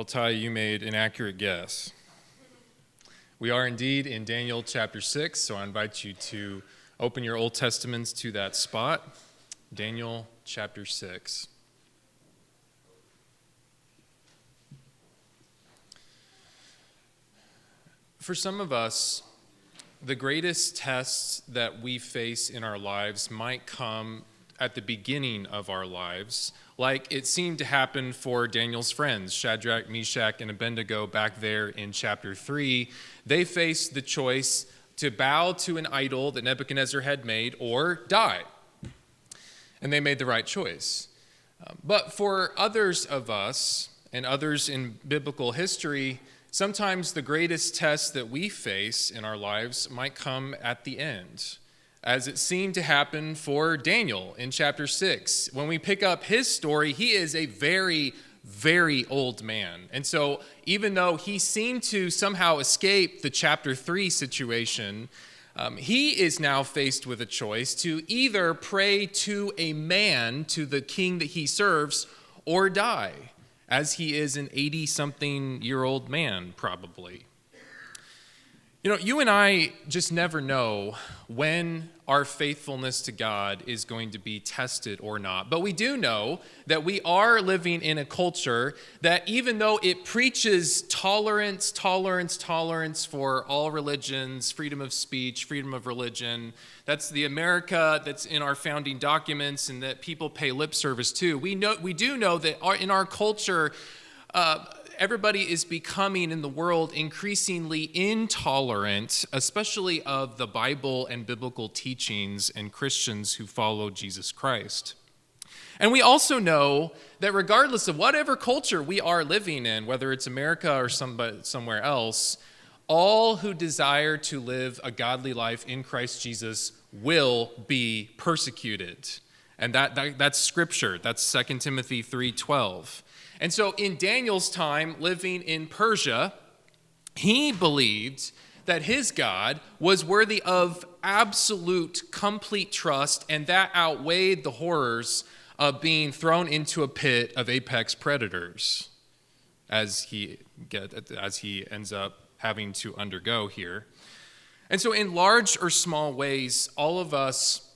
Well, Ty, you made an accurate guess. We are indeed in Daniel chapter 6, so I invite you to open your Old Testaments to that spot. Daniel chapter 6. For some of us, the greatest tests that we face in our lives might come at the beginning of our lives, like it seemed to happen for Daniel's friends, Shadrach, Meshach, and Abednego back there in chapter 3. They faced the choice to bow to an idol that Nebuchadnezzar had made or die. And they made the right choice. But for others of us and others in biblical history, sometimes the greatest test that we face in our lives might come at the end, as it seemed to happen for Daniel in chapter 6. When we pick up his story, he is a very, very old man. And so even though he seemed to somehow escape the chapter 3 situation, he is now faced with a choice to either pray to a man, to the king that he serves, or die, as he is an 80-something-year-old man, probably. You know, you and I just never know when our faithfulness to God is going to be tested or not. But we do know that we are living in a culture that, even though it preaches tolerance for all religions, freedom of speech, freedom of religion, that's the America that's in our founding documents and that people pay lip service to. We do know that in our culture, everybody is becoming in the world increasingly intolerant, especially of the Bible and biblical teachings and Christians who follow Jesus Christ. And we also know that regardless of whatever culture we are living in, whether it's America or somewhere else, all who desire to live a godly life in Christ Jesus will be persecuted. And that's scripture. That's 2 Timothy 3:12. And so in Daniel's time, living in Persia, he believed that his God was worthy of absolute, complete trust, and that outweighed the horrors of being thrown into a pit of apex predators, as he ends up having to undergo here. And so in large or small ways, all of us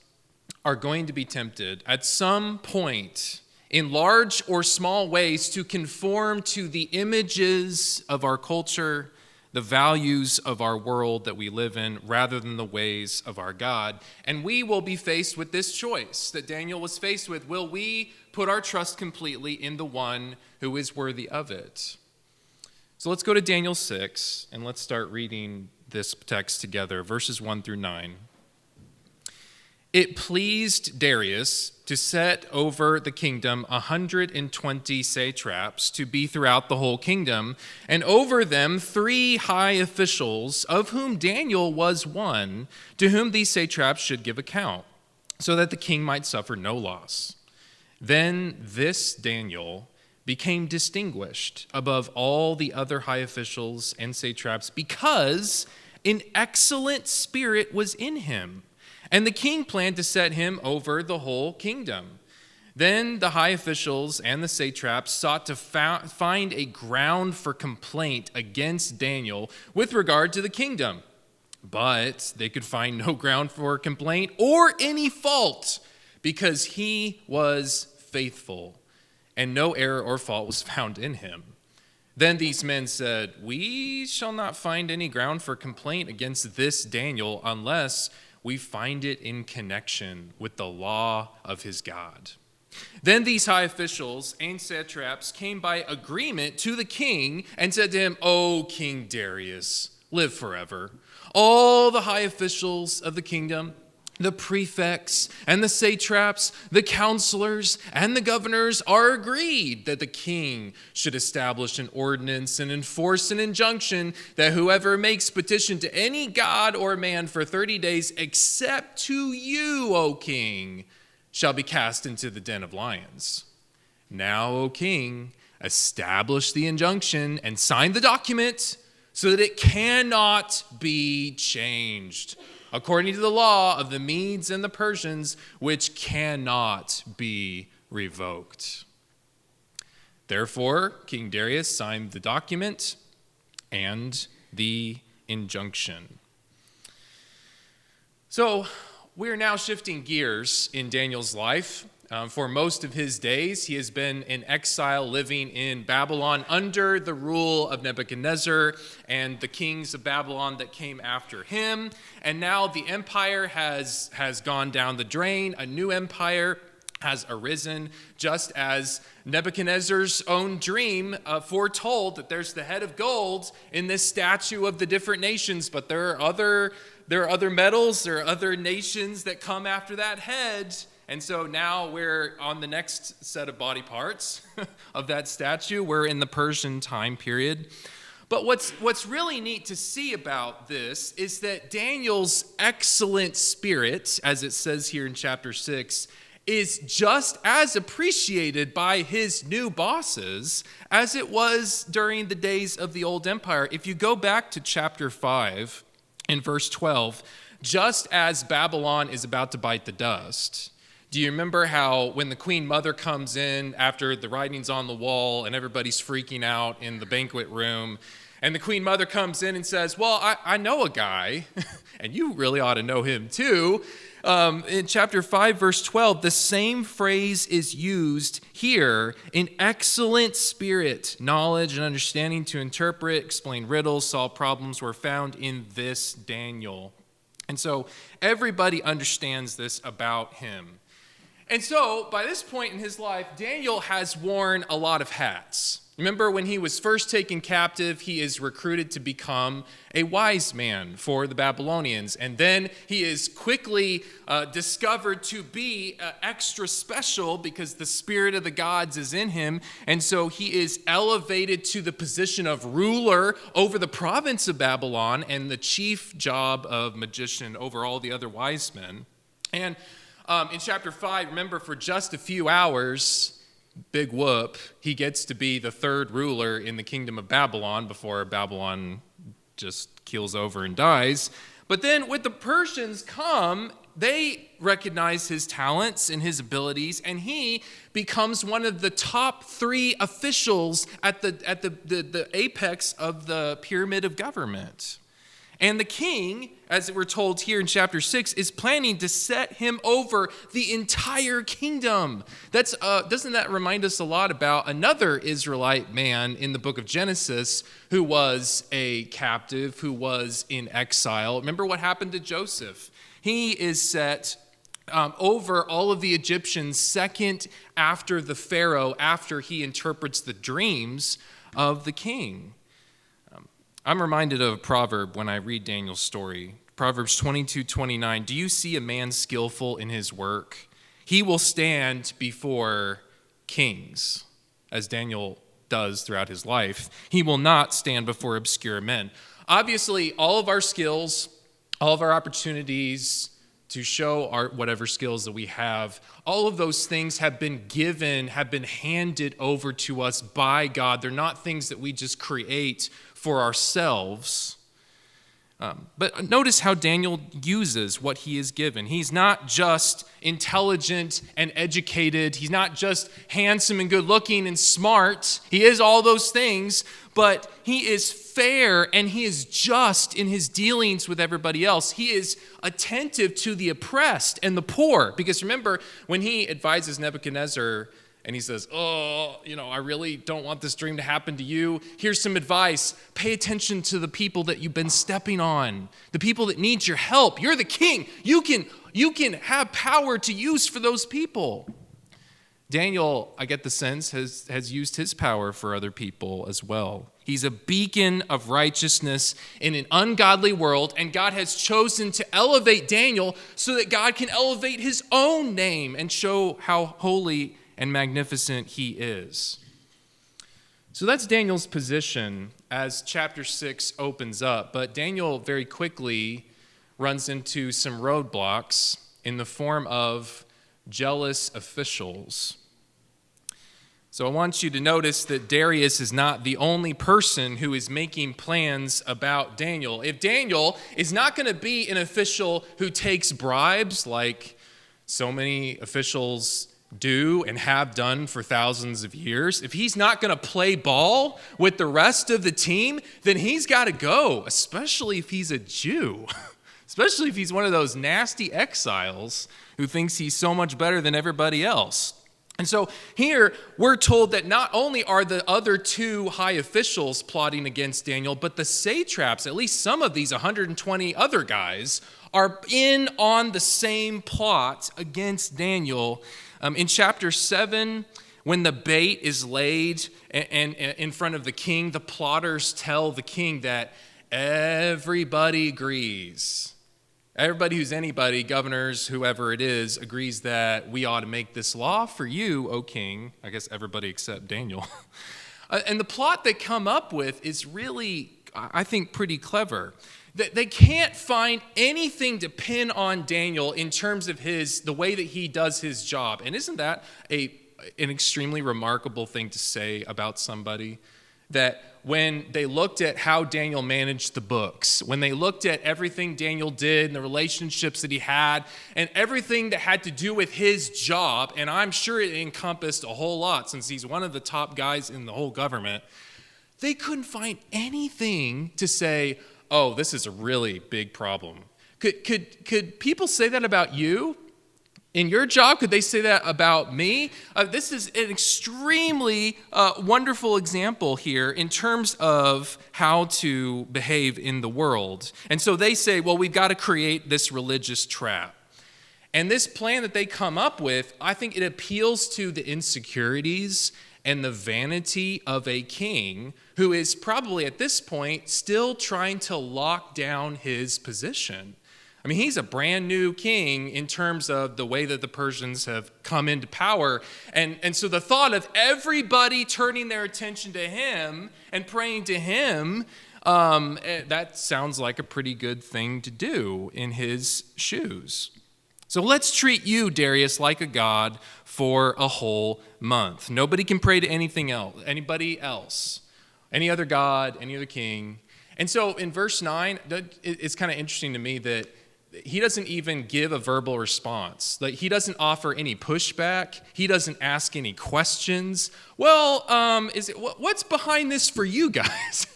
are going to be tempted at some point in large or small ways to conform to the images of our culture, the values of our world that we live in, rather than the ways of our God. And we will be faced with this choice that Daniel was faced with. Will we put our trust completely in the one who is worthy of it? So let's go to Daniel 6, and let's start reading this text together, verses 1 through 9. It pleased Darius to set over the kingdom 120 satraps to be throughout the whole kingdom, and over them 3 high officials, of whom Daniel was one, to whom these satraps should give account, so that the king might suffer no loss. Then this Daniel became distinguished above all the other high officials and satraps because an excellent spirit was in him. And the king planned to set him over the whole kingdom. Then the high officials and the satraps sought to find a ground for complaint against Daniel with regard to the kingdom. But they could find no ground for complaint or any fault, because he was faithful, and no error or fault was found in him. Then these men said, "We shall not find any ground for complaint against this Daniel unless we find it in connection with the law of his God." Then these high officials and satraps came by agreement to the king and said to him, "O King Darius, live forever. All the high officials of the kingdom, the prefects and the satraps, the counselors and the governors are agreed that the king should establish an ordinance and enforce an injunction that whoever makes petition to any god or man for 30 days except to you, O king, shall be cast into the den of lions. Now, O king, establish the injunction and sign the document so that it cannot be changed, according to the law of the Medes and the Persians, which cannot be revoked." Therefore, King Darius signed the document and the injunction. So we're now shifting gears in Daniel's life. For most of his days, he has been in exile living in Babylon under the rule of Nebuchadnezzar and the kings of Babylon that came after him. And now the empire has gone down the drain. A new empire has arisen, just as Nebuchadnezzar's own dream foretold that there's the head of gold in this statue of the different nations, but there are other metals, there are other nations that come after that head. And so now we're on the next set of body parts of that statue. We're in the Persian time period. But what's really neat to see about this is that Daniel's excellent spirit, as it says here in chapter 6, is just as appreciated by his new bosses as it was during the days of the old empire. If you go back to chapter 5 in verse 12, just as Babylon is about to bite the dust, do you remember how when the queen mother comes in after the writing's on the wall and everybody's freaking out in the banquet room, and the queen mother comes in and says, well, I know a guy, and you really ought to know him too. In chapter 5, verse 12, the same phrase is used here: in excellent spirit, knowledge and understanding to interpret, explain riddles, solve problems were found in this Daniel. And so everybody understands this about him. And so, by this point in his life, Daniel has worn a lot of hats. Remember, when he was first taken captive, he is recruited to become a wise man for the Babylonians. And then he is quickly discovered to be extra special because the spirit of the gods is in him. And so he is elevated to the position of ruler over the province of Babylon and the chief job of magician over all the other wise men. And in chapter 5, remember, for just a few hours, big whoop, he gets to be the third ruler in the kingdom of Babylon before Babylon just keels over and dies. But then when the Persians come, they recognize his talents and his abilities, and he becomes one of the top 3 officials at the apex of the pyramid of government. And the king, as we're told here in chapter 6, is planning to set him over the entire kingdom. Doesn't that remind us a lot about another Israelite man in the book of Genesis who was a captive, who was in exile? Remember what happened to Joseph? He is set over all of the Egyptians second after the Pharaoh, after he interprets the dreams of the king. I'm reminded of a proverb when I read Daniel's story. Proverbs 22:29. Do you see a man skillful in his work? He will stand before kings, as Daniel does throughout his life. He will not stand before obscure men. Obviously, all of our skills, all of our opportunities to show our whatever skills that we have, all of those things have been given, have been handed over to us by God. They're not things that we just create for ourselves. But notice how Daniel uses what he is given. He's not just intelligent and educated. He's not just handsome and good looking and smart. He is all those things, but he is fair and he is just in his dealings with everybody else. He is attentive to the oppressed and the poor. Because remember, when he advises Nebuchadnezzar and he says, I really don't want this dream to happen to you. Here's some advice. Pay attention to the people that you've been stepping on, the people that need your help. You're the king. You can have power to use for those people. Daniel, I get the sense, has used his power for other people as well. He's a beacon of righteousness in an ungodly world, and God has chosen to elevate Daniel so that God can elevate his own name and show how holy and magnificent he is. So that's Daniel's position as chapter 6 opens up. But Daniel very quickly runs into some roadblocks in the form of jealous officials. So I want you to notice that Darius is not the only person who is making plans about Daniel. If Daniel is not going to be an official who takes bribes like so many officials do and have done for thousands of years, if he's not going to play ball with the rest of the team, then he's got to go, especially if he's a Jew, especially if he's one of those nasty exiles who thinks he's so much better than everybody else. And so here we're told that not only are the other two high officials plotting against Daniel, but the satraps, at least some of these 120 other guys, are in on the same plot against Daniel. In chapter 7, when the bait is laid and in front of the king, the plotters tell the king that everybody agrees. Everybody who's anybody, governors, whoever it is, agrees that we ought to make this law for you, O king. I guess everybody except Daniel. And the plot they come up with is really, I think, pretty clever. They can't find anything to pin on Daniel in terms of the way that he does his job. And isn't that an extremely remarkable thing to say about somebody? That when they looked at how Daniel managed the books, when they looked at everything Daniel did and the relationships that he had and everything that had to do with his job, and I'm sure it encompassed a whole lot since he's one of the top guys in the whole government, they couldn't find anything to say, oh, this is a really big problem. Could people say that about you? In your job, could they say that about me? This is an extremely wonderful example here in terms of how to behave in the world. And so they say, well, we've got to create this religious trap. And this plan that they come up with, I think it appeals to the insecurities and the vanity of a king who is probably at this point still trying to lock down his position. I mean, he's a brand new king in terms of the way that the Persians have come into power. And so the thought of everybody turning their attention to him and praying to him, that sounds like a pretty good thing to do in his shoes. So let's treat you, Darius, like a god for a whole month. Nobody can pray to anybody else, any other god, any other king. And so in verse 9, it's kind of interesting to me that he doesn't even give a verbal response. Like, he doesn't offer any pushback. He doesn't ask any questions. Well, what's behind this for you guys?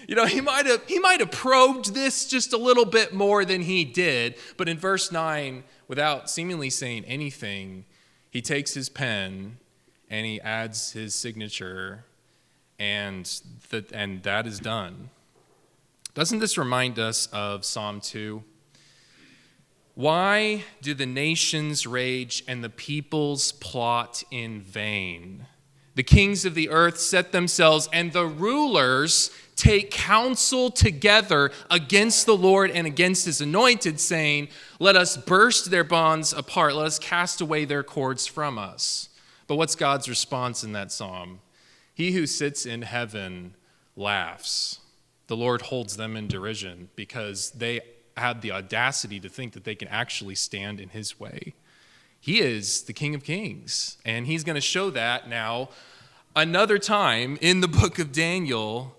He might have probed this just a little bit more than he did. But in verse 9, without seemingly saying anything, he takes his pen and he adds his signature, and that is done. Doesn't this remind us of Psalm 2? Why do the nations rage and the peoples plot in vain? The kings of the earth set themselves, and the rulers take counsel together against the Lord and against his anointed, saying, let us burst their bonds apart. Let us cast away their cords from us. But what's God's response in that psalm? He who sits in heaven laughs. The Lord holds them in derision because they had the audacity to think that they can actually stand in his way. He is the King of Kings, and he's going to show that now another time in the book of Daniel,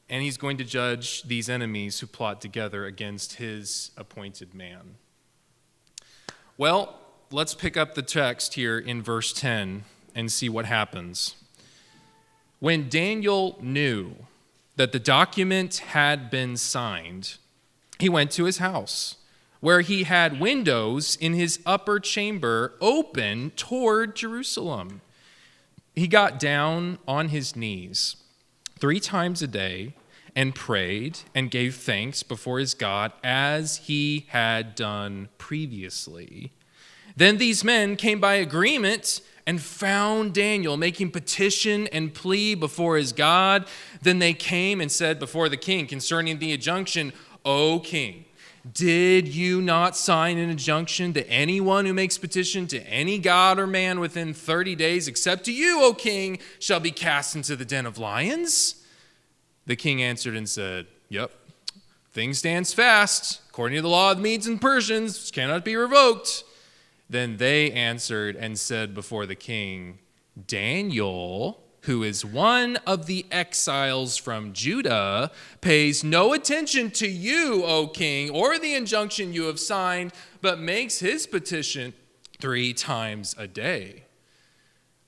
and he's going to judge these enemies who plot together against his appointed man. Well, let's pick up the text here in verse 10 and see what happens. When Daniel knew that the document had been signed, he went to his house, where he had windows in his upper chamber open toward Jerusalem. He got down on his knees 3 times a day and prayed and gave thanks before his God as he had done previously. Then these men came by agreement and found Daniel making petition and plea before his God. Then they came and said before the king concerning the injunction, O king, did you not sign an injunction that anyone who makes petition to any god or man within 30 days, except to you, O king, shall be cast into the den of lions? The king answered and said, yep, thing stands fast, according to the law of the Medes and Persians, which cannot be revoked. Then they answered and said before the king, Daniel, who is one of the exiles from Judah, pays no attention to you, O king, or the injunction you have signed, but makes his petition 3 times a day.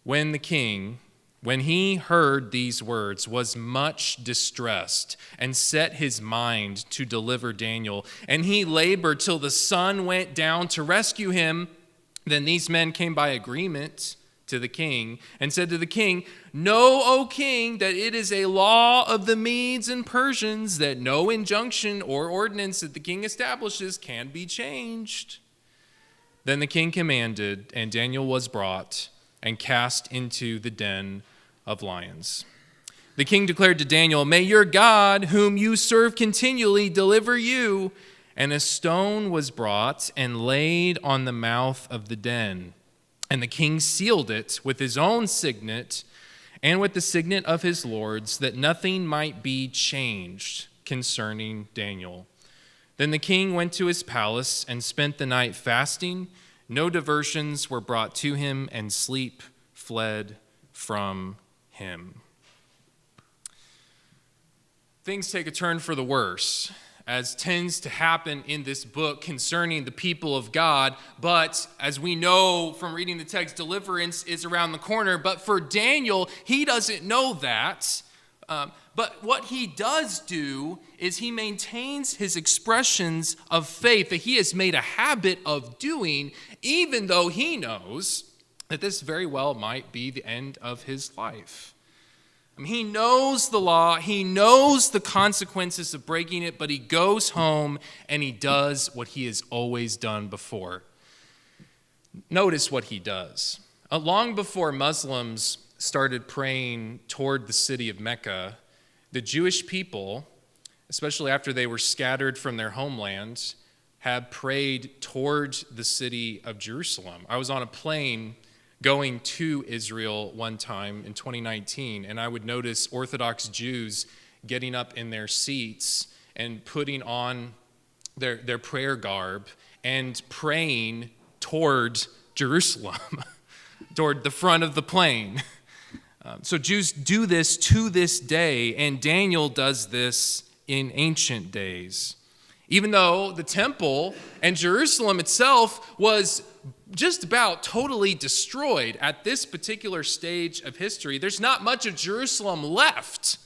When he heard these words, was much distressed and set his mind to deliver Daniel. And he labored till the sun went down to rescue him. Then these men came by agreement to the king and said to the king, "Know, O king, that it is a law of the Medes and Persians that no injunction or ordinance that the king establishes can be changed." Then the king commanded, and Daniel was brought and cast into the den of lions. The king declared to Daniel, "May your God, whom you serve continually, deliver you." And a stone was brought and laid on the mouth of the den. And the king sealed it with his own signet and with the signet of his lords, that nothing might be changed concerning Daniel. Then the king went to his palace and spent the night fasting. No diversions were brought to him, and sleep fled from him. Things take a turn for the worse, as tends to happen in this book concerning the people of God. But as we know from reading the text, deliverance is around the corner. But for Daniel, he doesn't know that. But what he does do is he maintains his expressions of faith that he has made a habit of doing, even though he knows that this very well might be the end of his life. He knows the law, he knows the consequences of breaking it, but he goes home and he does what he has always done before. Notice what he does. Long before Muslims started praying toward the city of Mecca, the Jewish people, especially after they were scattered from their homelands, had prayed toward the city of Jerusalem. I was on a plane going to Israel one time in 2019, and I would notice Orthodox Jews getting up in their seats and putting on their prayer garb and praying toward Jerusalem, toward the front of the plane. So Jews do this to this day, and Daniel does this in ancient days. Even though the temple and Jerusalem itself was just about totally destroyed at this particular stage of history, there's not much of Jerusalem left.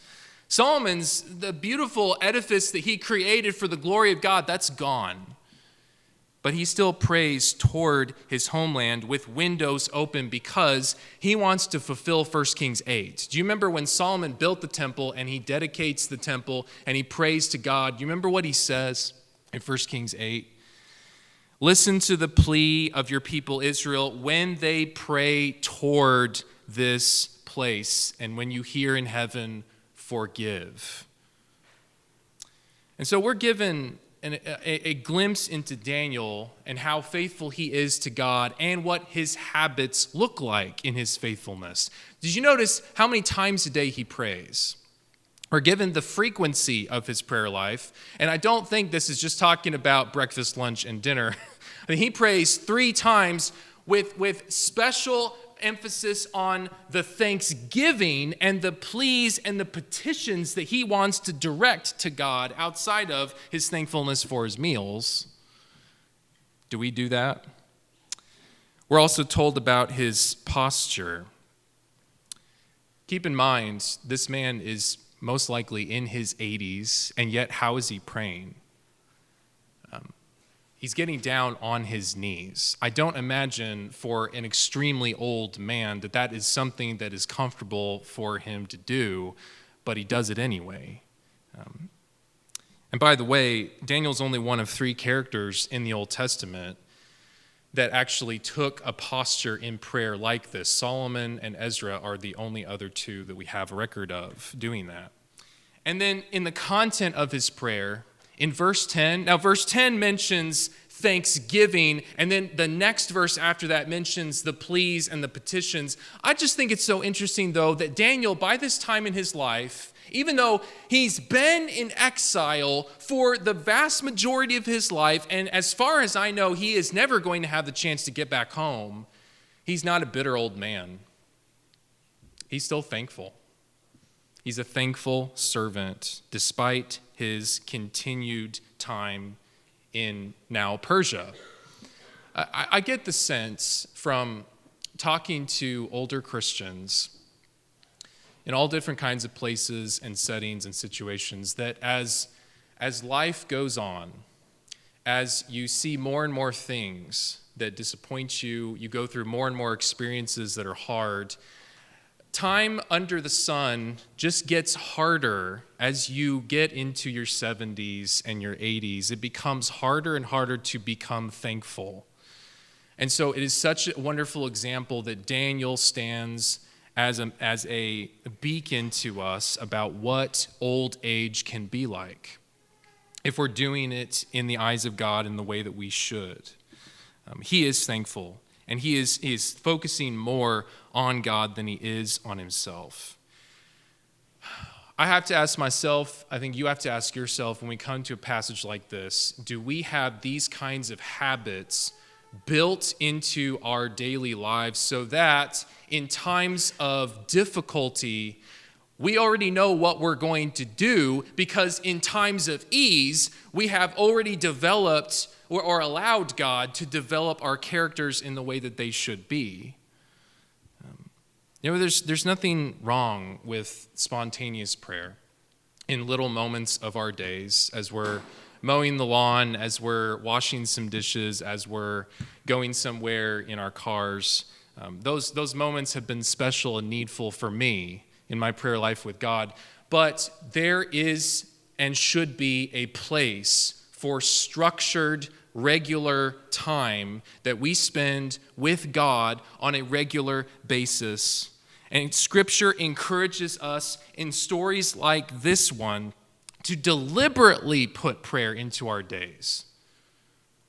The beautiful edifice that he created for the glory of God, that's gone. But he still prays toward his homeland with windows open because he wants to fulfill 1 Kings 8. Do you remember when Solomon built the temple and he dedicates the temple and he prays to God? Do you remember what he says in 1 Kings 8? "Listen to the plea of your people Israel when they pray toward this place, and when you hear in heaven, forgive." And so we're given a glimpse into Daniel and how faithful he is to God and what his habits look like in his faithfulness. Did you notice how many times a day he prays? We're given the frequency of his prayer life, and I don't think this is just talking about breakfast, lunch, and dinner. I mean, he prays 3 times with special emphasis on the thanksgiving and the pleas and the petitions that he wants to direct to God outside of his thankfulness for his meals. Do we do that? We're also told about his posture. Keep in mind, this man is most likely in his 80s, and yet how is he praying? He's getting down on his knees. I don't imagine for an extremely old man that is something that is comfortable for him to do, but he does it anyway. And by the way, Daniel's only one of 3 characters in the Old Testament that actually took a posture in prayer like this. Solomon and Ezra are the only other 2 that we have a record of doing that. And then in the content of his prayer, in verse 10, now verse 10 mentions thanksgiving, and then the next verse after that mentions the pleas and the petitions. I just think it's so interesting, though, that Daniel, by this time in his life, even though he's been in exile for the vast majority of his life, and as far as I know, he is never going to have the chance to get back home, he's not a bitter old man. He's still thankful. He's a thankful servant, despite his continued time in now Persia. I get the sense from talking to older Christians in all different kinds of places and settings and situations that as life goes on, as you see more and more things that disappoint you, you go through more and more experiences that are hard, time under the sun just gets harder as you get into your 70s and your 80s. It becomes harder and harder to become thankful. And so it is such a wonderful example that Daniel stands as a beacon to us about what old age can be like if we're doing it in the eyes of God in the way that we should. He is thankful, and he is focusing more on God than he is on himself. I have to ask myself, I think you have to ask yourself when we come to a passage like this, do we have these kinds of habits built into our daily lives so that in times of difficulty, we already know what we're going to do, because in times of ease, we have already developed or allowed God to develop our characters in the way that they should be. There's nothing wrong with spontaneous prayer in little moments of our days, as we're mowing the lawn, as we're washing some dishes, as we're going somewhere in our cars. Those moments have been special and needful for me in my prayer life with God. But there is and should be a place for structured, regular time that we spend with God on a regular basis. And Scripture encourages us in stories like this one to deliberately put prayer into our days.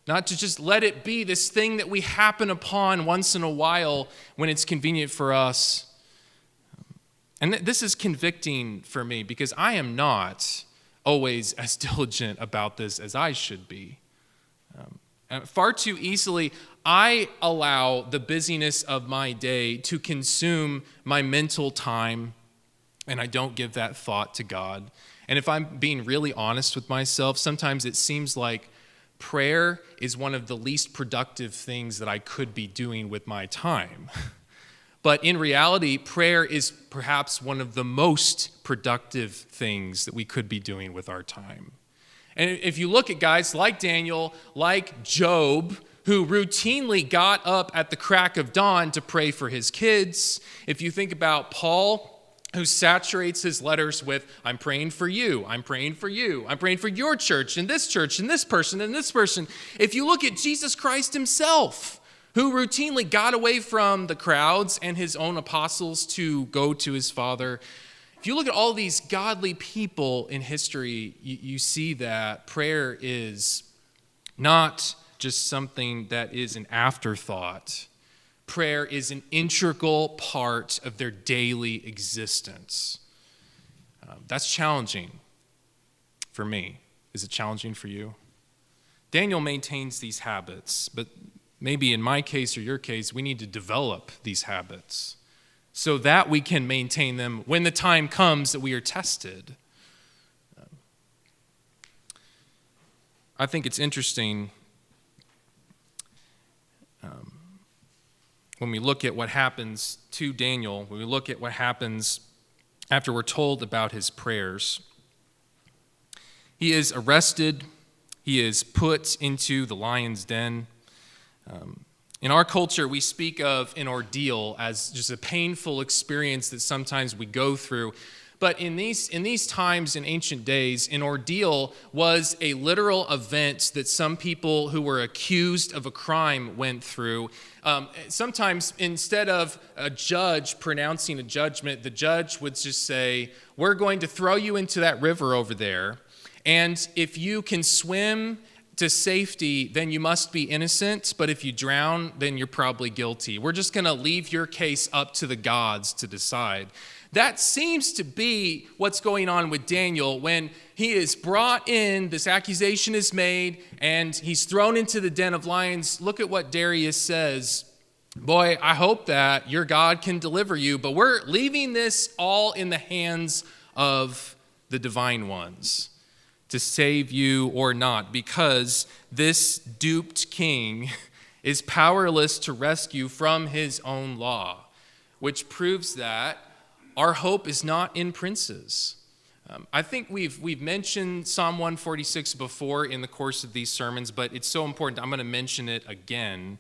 Not to just let it be this thing that we happen upon once in a while when it's convenient for us. And this is convicting for me because I am not always as diligent about this as I should be. Far too easily, I allow the busyness of my day to consume my mental time, and I don't give that thought to God. And if I'm being really honest with myself, sometimes it seems like prayer is one of the least productive things that I could be doing with my time. But in reality, prayer is perhaps one of the most productive things that we could be doing with our time. And if you look at guys like Daniel, like Job, who routinely got up at the crack of dawn to pray for his kids, if you think about Paul, who saturates his letters with, I'm praying for you, I'm praying for you, I'm praying for your church, and this person, and this person. If you look at Jesus Christ himself, who routinely got away from the crowds and his own apostles to go to his Father. If you look at all these godly people in history, you see that prayer is not just something that is an afterthought. Prayer is an integral part of their daily existence. That's challenging for me. Is it challenging for you? Daniel maintains these habits, but maybe in my case or your case, we need to develop these habits so that we can maintain them when the time comes that we are tested. I think it's interesting when we look at what happens to Daniel, when we look at what happens after we're told about his prayers. He is arrested. He is put into the lion's den. In our culture, we speak of an ordeal as just a painful experience that sometimes we go through. But in these times, in ancient days, an ordeal was a literal event that some people who were accused of a crime went through. Sometimes instead of a judge pronouncing a judgment, the judge would just say, we're going to throw you into that river over there. And if you can swim to safety, then you must be innocent, but if you drown, then you're probably guilty. We're just going to leave your case up to the gods to decide. That seems to be what's going on with Daniel when he is brought in, this accusation is made, and he's thrown into the den of lions. Look at what Darius says. Boy, I hope that your God can deliver you, but we're leaving this all in the hands of the divine ones to save you or not, because this duped king is powerless to rescue from his own law, which proves that our hope is not in princes. I think we've mentioned Psalm 146 before in the course of these sermons, but it's so important. I'm going to mention it again.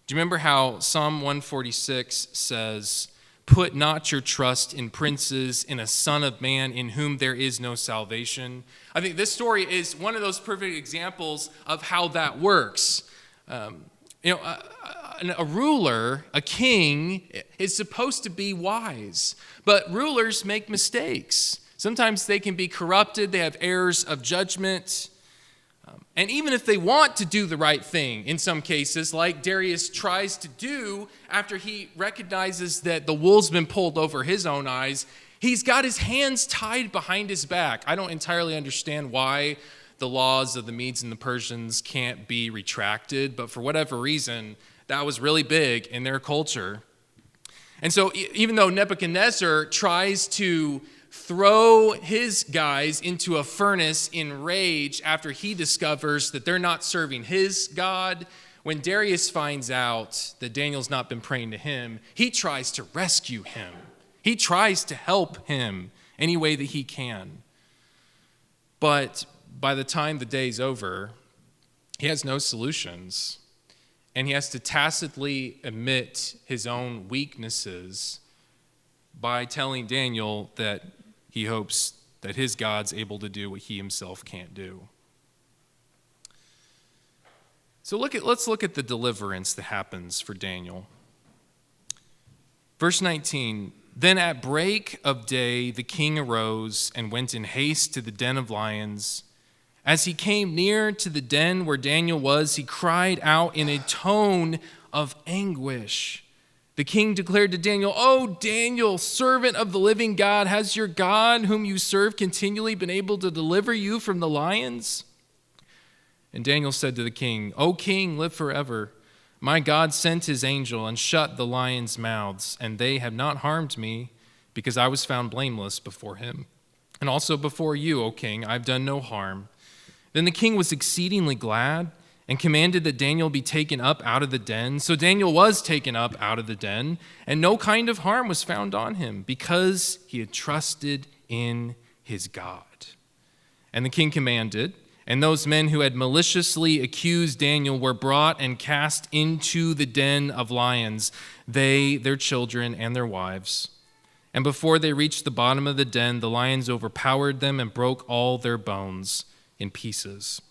Do you remember how Psalm 146 says, "Put not your trust in princes, in a son of man in whom there is no salvation"? I think this story is one of those perfect examples of how that works. A ruler, a king, is supposed to be wise, but rulers make mistakes. Sometimes they can be corrupted, they have errors of judgment. And even if they want to do the right thing, in some cases, like Darius tries to do after he recognizes that the wool's been pulled over his own eyes, he's got his hands tied behind his back. I don't entirely understand why the laws of the Medes and the Persians can't be retracted, but for whatever reason, that was really big in their culture. And so even though Nebuchadnezzar tries to throw his guys into a furnace in rage after he discovers that they're not serving his God, when Darius finds out that Daniel's not been praying to him, he tries to rescue him. He tries to help him any way that he can. But by the time the day's over, he has no solutions, and he has to tacitly admit his own weaknesses by telling Daniel that he hopes that his God's able to do what he himself can't do. So let's look at the deliverance that happens for Daniel. Verse 19, "Then at break of day the king arose and went in haste to the den of lions. As he came near to the den where Daniel was, he cried out in a tone of anguish. The king declared to Daniel, 'O Daniel, servant of the living God, has your God, whom you serve, continually been able to deliver you from the lions?' And Daniel said to the king, 'O king, live forever. My God sent his angel and shut the lions' mouths, and they have not harmed me, because I was found blameless before him. And also before you, O king, I've done no harm.' Then the king was exceedingly glad and commanded that Daniel be taken up out of the den. So Daniel was taken up out of the den, and no kind of harm was found on him, because he had trusted in his God. And the king commanded, and those men who had maliciously accused Daniel were brought and cast into the den of lions, they, their children, and their wives. And before they reached the bottom of the den, the lions overpowered them and broke all their bones in pieces.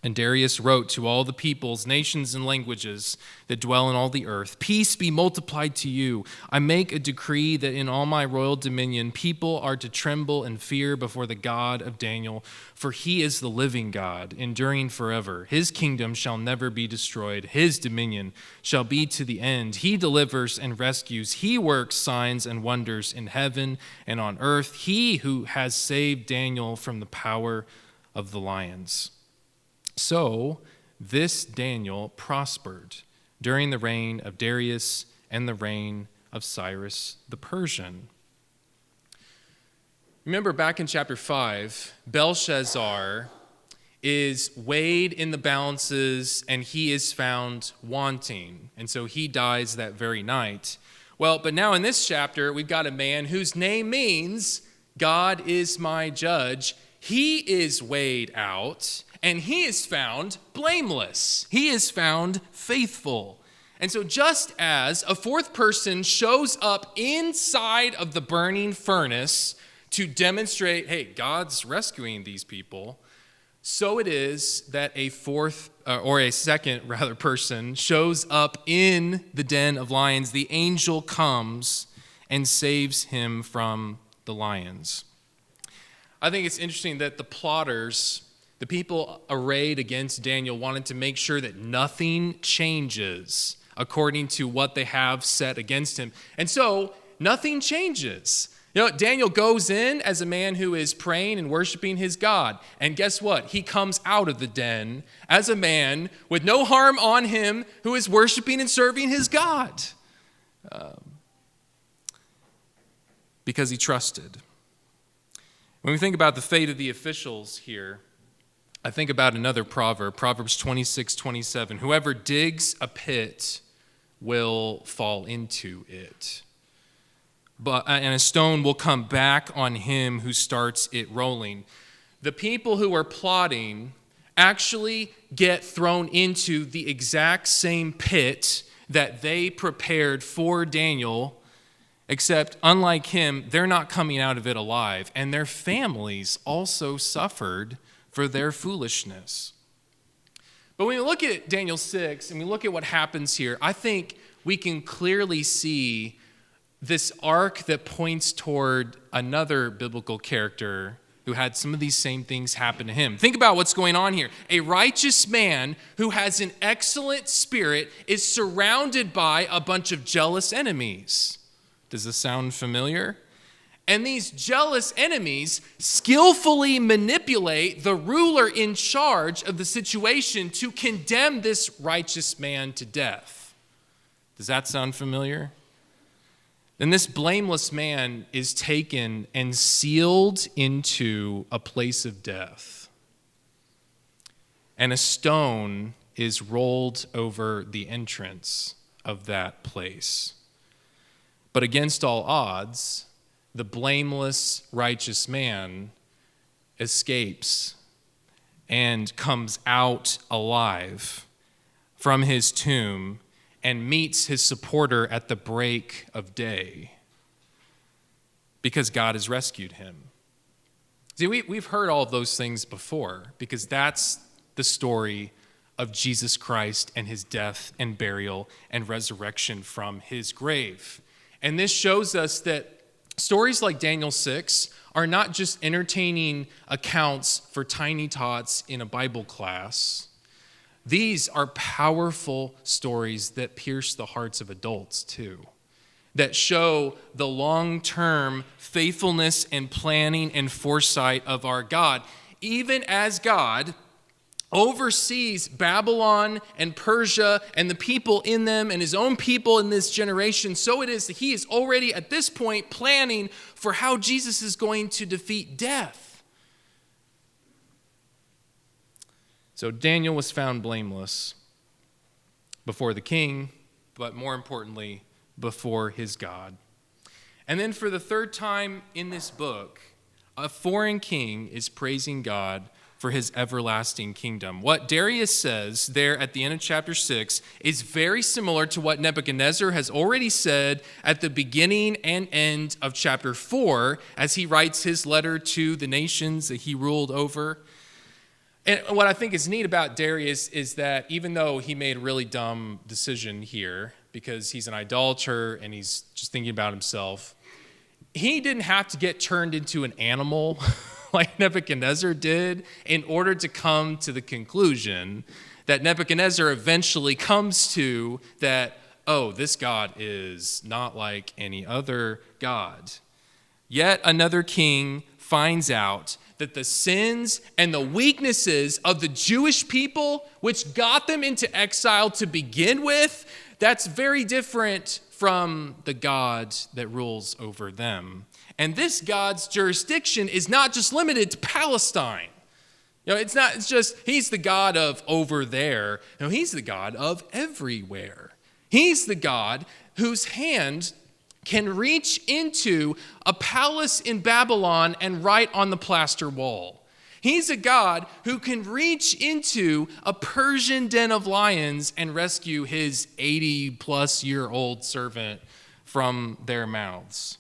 And Darius wrote to all the peoples, nations, and languages that dwell in all the earth, 'Peace be multiplied to you. I make a decree that in all my royal dominion people are to tremble and fear before the God of Daniel, for he is the living God, enduring forever. His kingdom shall never be destroyed. His dominion shall be to the end. He delivers and rescues. He works signs and wonders in heaven and on earth. He who has saved Daniel from the power of the lions.' So this Daniel prospered during the reign of Darius and the reign of Cyrus the Persian." Remember back in chapter 5, Belshazzar is weighed in the balances and he is found wanting. And so he dies that very night. Well, but now in this chapter, we've got a man whose name means God is my judge. He is weighed out, and he is found blameless. He is found faithful. And so just as a fourth person shows up inside of the burning furnace to demonstrate, hey, God's rescuing these people, so it is that a second person shows up in the den of lions. The angel comes and saves him from the lions. I think it's interesting that the plotters, the people arrayed against Daniel, wanted to make sure that nothing changes according to what they have set against him. And so nothing changes. Daniel goes in as a man who is praying and worshiping his God. And guess what? He comes out of the den as a man with no harm on him who is worshiping and serving his God. Because he trusted. When we think about the fate of the officials here, I think about another proverb, Proverbs 26:27. Whoever digs a pit will fall into it. And a stone will come back on him who starts it rolling. The people who are plotting actually get thrown into the exact same pit that they prepared for Daniel, except unlike him, they're not coming out of it alive, and their families also suffered for their foolishness. But when we look at Daniel 6 and we look at what happens here, I think we can clearly see this arc that points toward another biblical character who had some of these same things happen to him. Think about what's going on here. A righteous man who has an excellent spirit is surrounded by a bunch of jealous enemies. Does this sound familiar? And these jealous enemies skillfully manipulate the ruler in charge of the situation to condemn this righteous man to death. Does that sound familiar? Then this blameless man is taken and sealed into a place of death. And a stone is rolled over the entrance of that place. But against all odds, the blameless, righteous man escapes and comes out alive from his tomb and meets his supporter at the break of day because God has rescued him. See, we've heard all of those things before because that's the story of Jesus Christ and his death and burial and resurrection from his grave. And this shows us that stories like Daniel 6 are not just entertaining accounts for tiny tots in a Bible class. These are powerful stories that pierce the hearts of adults too, that show the long-term faithfulness and planning and foresight of our God. Even as God oversees Babylon and Persia and the people in them and his own people in this generation, so it is that he is already at this point planning for how Jesus is going to defeat death. So Daniel was found blameless before the king, but more importantly, before his God. And then for the third time in this book, a foreign king is praising God for his everlasting kingdom. What Darius says there at the end of chapter 6 is very similar to what Nebuchadnezzar has already said at the beginning and end of chapter 4 as he writes his letter to the nations that he ruled over. And what I think is neat about Darius is that even though he made a really dumb decision here because he's an idolater and he's just thinking about himself, he didn't have to get turned into an animal like Nebuchadnezzar did in order to come to the conclusion that Nebuchadnezzar eventually comes to that, oh, this God is not like any other God. Yet another king finds out that the sins and the weaknesses of the Jewish people, which got them into exile to begin with, that's very different from the God that rules over them. And this God's jurisdiction is not just limited to Palestine. It's just, he's the God of over there. No, he's the God of everywhere. He's the God whose hand can reach into a palace in Babylon and write on the plaster wall. He's a God who can reach into a Persian den of lions and rescue his 80-plus-year-old servant from their mouths.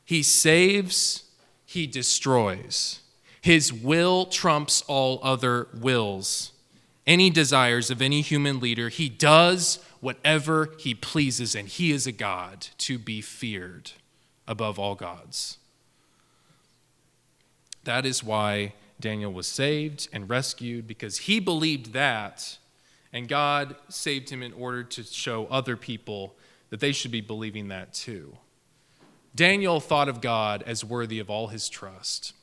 He saves, he destroys. His will trumps all other wills. Any desires of any human leader, he does whatever he pleases, and he is a God to be feared above all gods. That is why Daniel was saved and rescued, because he believed that, and God saved him in order to show other people that they should be believing that too. Daniel thought of God as worthy of all his trust.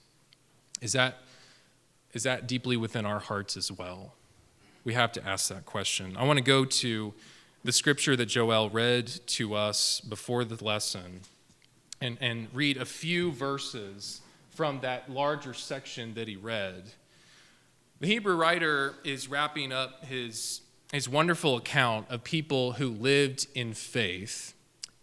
Is that deeply within our hearts as well? We have to ask that question. I want to go to the scripture that Joel read to us before the lesson and read a few verses from that larger section that he read. The Hebrew writer is wrapping up his wonderful account of people who lived in faith.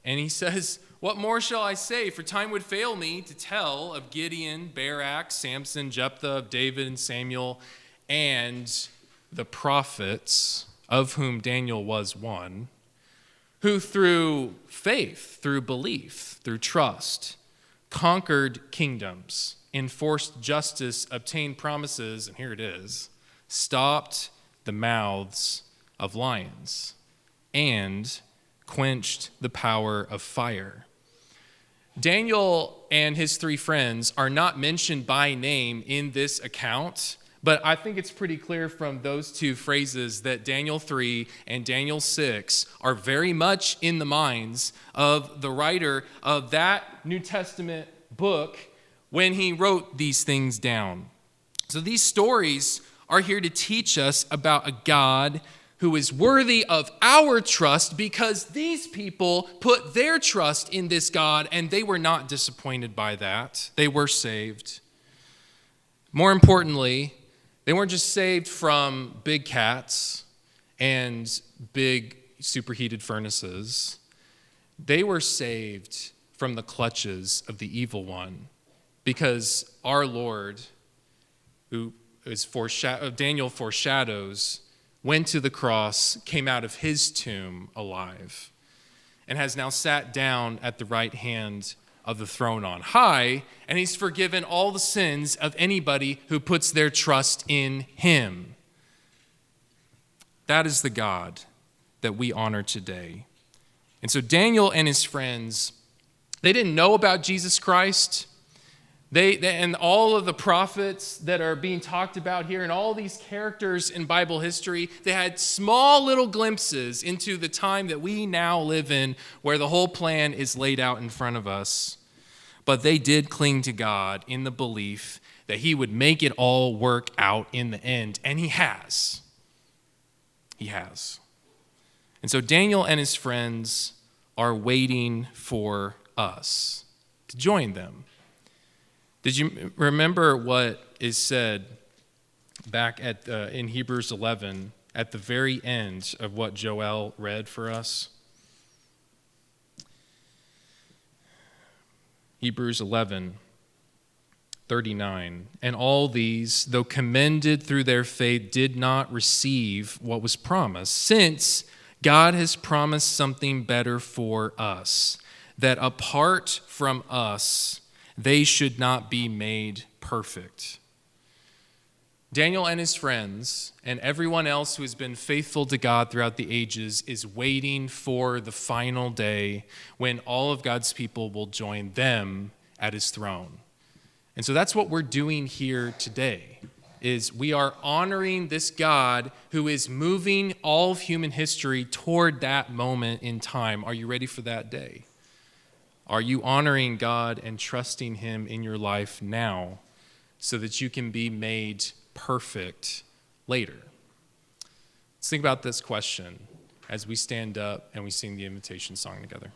And he says, "What more shall I say? For time would fail me to tell of Gideon, Barak, Samson, Jephthah, of David and Samuel, and the prophets, of whom Daniel was one, who through faith, through belief, through trust, conquered kingdoms, enforced justice, obtained promises," and here it is, "stopped the mouths of lions, and quenched the power of fire." Daniel and his three friends are not mentioned by name in this account, but I think it's pretty clear from those two phrases that Daniel 3 and Daniel 6 are very much in the minds of the writer of that New Testament book when he wrote these things down. So these stories are here to teach us about a God who is worthy of our trust, because these people put their trust in this God and they were not disappointed by that. They were saved. More importantly, they weren't just saved from big cats and big superheated furnaces. They were saved from the clutches of the evil one, because our Lord, who is Daniel foreshadows, went to the cross, came out of his tomb alive, and has now sat down at the right hand of the throne on high, and he's forgiven all the sins of anybody who puts their trust in him. That is the God that we honor today. And so Daniel and his friends, they didn't know about Jesus Christ. They and all of the prophets that are being talked about here and all these characters in Bible history, they had small little glimpses into the time that we now live in, where the whole plan is laid out in front of us. But they did cling to God in the belief that he would make it all work out in the end. And he has. He has. And so Daniel and his friends are waiting for us to join them. Did you remember what is said back in Hebrews 11 at the very end of what Joel read for us? Hebrews 11:39. "And all these, though commended through their faith, did not receive what was promised, since God has promised something better for us, that apart from us, they should not be made perfect." Daniel and his friends and everyone else who has been faithful to God throughout the ages is waiting for the final day when all of God's people will join them at his throne. And so that's what we're doing here today, is we are honoring this God who is moving all of human history toward that moment in time. Are you ready for that day? Are you honoring God and trusting him in your life now so that you can be made perfect later? Let's think about this question as we stand up and we sing the invitation song together.